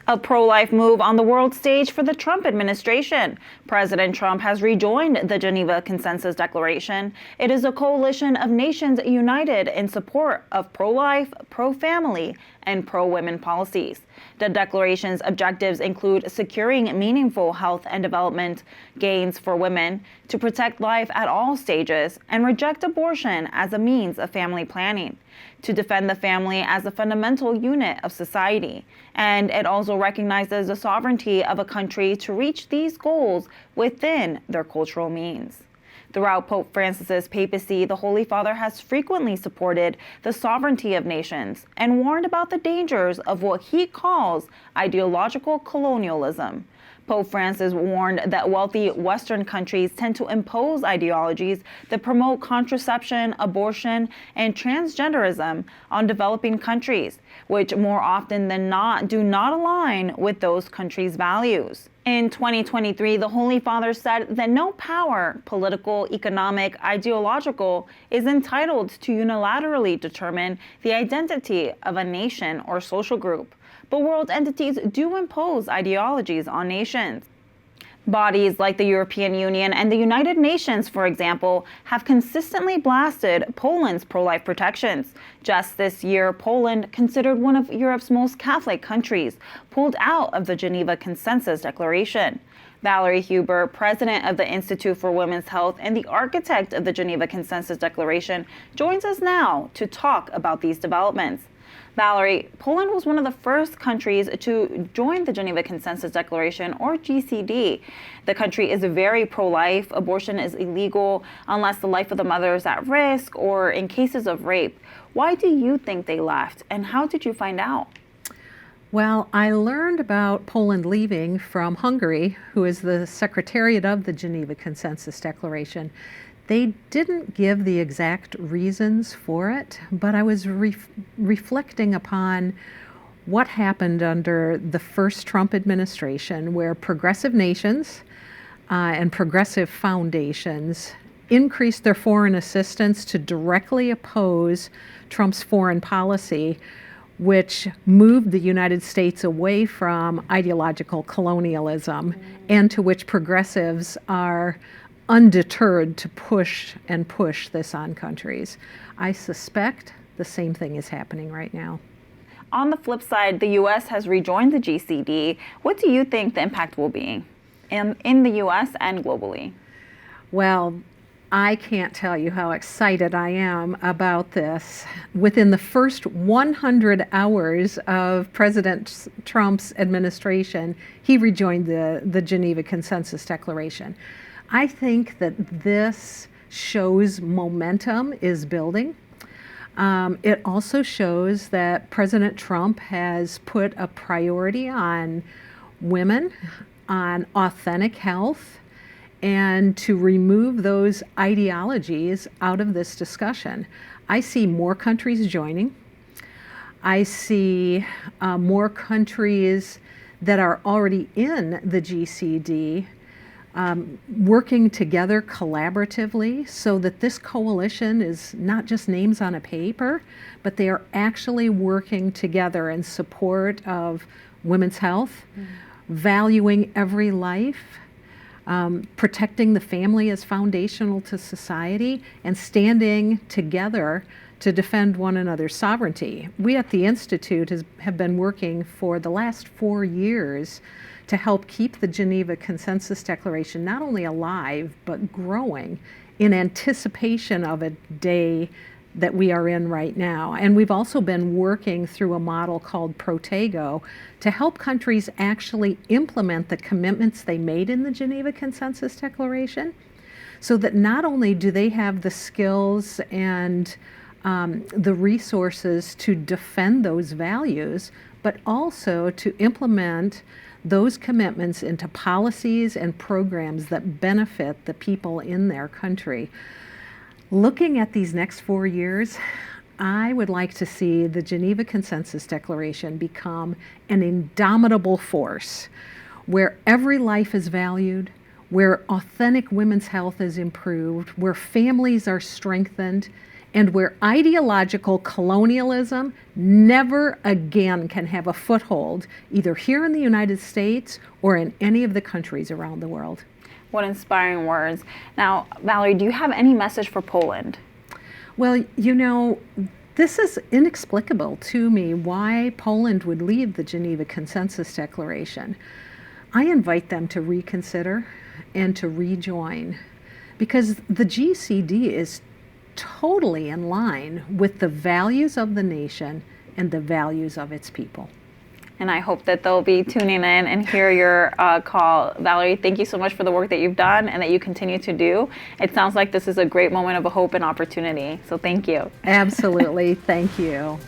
A pro-life move on the world stage for the Trump administration. President Trump has rejoined the Geneva Consensus Declaration. It is a coalition of nations united in support of pro-life, pro-family, and pro-women policies. The declaration's objectives include securing meaningful health and development gains for women, to protect life at all stages, and reject abortion as a means of family planning, to defend the family as a fundamental unit of society. And it also recognizes the sovereignty of a country to reach these goals within their cultural means. Throughout Pope Francis's papacy, the Holy Father has frequently supported the sovereignty of nations and warned about the dangers of what he calls ideological colonialism. Pope Francis warned that wealthy Western countries tend to impose ideologies that promote contraception, abortion, and transgenderism on developing countries, which more often than not do not align with those countries' values. In 2023, the Holy Father said that no power, political, economic, ideological, is entitled to unilaterally determine the identity of a nation or social group. But world entities do impose ideologies on nations. Bodies like the European Union and the United Nations, for example, have consistently blasted Poland's pro-life protections. Just this year, Poland, considered one of Europe's most Catholic countries, pulled out of the Geneva Consensus Declaration. Valerie Huber, president of the Institute for Women's Health and the architect of the Geneva Consensus Declaration, joins us now to talk about these developments. Valerie, Poland was one of the first countries to join the Geneva Consensus Declaration, or GCD. The country is very pro-life. Abortion is illegal unless the life of the mother is at risk or in cases of rape. Why do you think they left, and how did you find out? Well, I learned about Poland leaving from Hungary, who is the Secretariat of the Geneva Consensus Declaration. They didn't give the exact reasons for it, but I was reflecting upon what happened under the first Trump administration, where progressive nations and progressive foundations increased their foreign assistance to directly oppose Trump's foreign policy, which moved the United States away from ideological colonialism, and to which progressives are undeterred to push this on countries. I suspect the same thing is happening right now. On the flip side, the U.S. has rejoined the GCD. What do you think the impact will be in the U.S. and globally? Well, I can't tell you how excited I am about this. Within the first 100 hours of President Trump's administration, he rejoined the Geneva Consensus Declaration. I think that this shows momentum is building. It also shows that President Trump has put a priority on women, on authentic health, and to remove those ideologies out of this discussion. I see more countries joining. I see more countries that are already in the GCD working together collaboratively so that this coalition is not just names on a paper, but they are actually working together in support of women's health, valuing every life, protecting the family as foundational to society, and standing together to defend one another's sovereignty. We at the Institute have been working for the last 4 years to help keep the Geneva Consensus Declaration not only alive, but growing in anticipation of a day that we are in right now. And we've also been working through a model called Protego to help countries actually implement the commitments they made in the Geneva Consensus Declaration, so that not only do they have the skills and the resources to defend those values, but also to implement those commitments into policies and programs that benefit the people in their country. Looking at these next 4 years, I would like to see the Geneva Consensus Declaration become an indomitable force where every life is valued, where authentic women's health is improved, where families are strengthened, and where ideological colonialism never again can have a foothold, either here in the United States or in any of the countries around the world. What inspiring words. Now, Valerie, do you have any message for Poland? Well, this is inexplicable to me why Poland would leave the Geneva Consensus Declaration. I invite them to reconsider and to rejoin, because the GCD is totally in line with the values of the nation and the values of its people. And I hope that they'll be tuning in and hear your call. Valerie, thank you so much for the work that you've done and that you continue to do. It sounds like this is a great moment of hope and opportunity. So thank you. Absolutely. Thank you.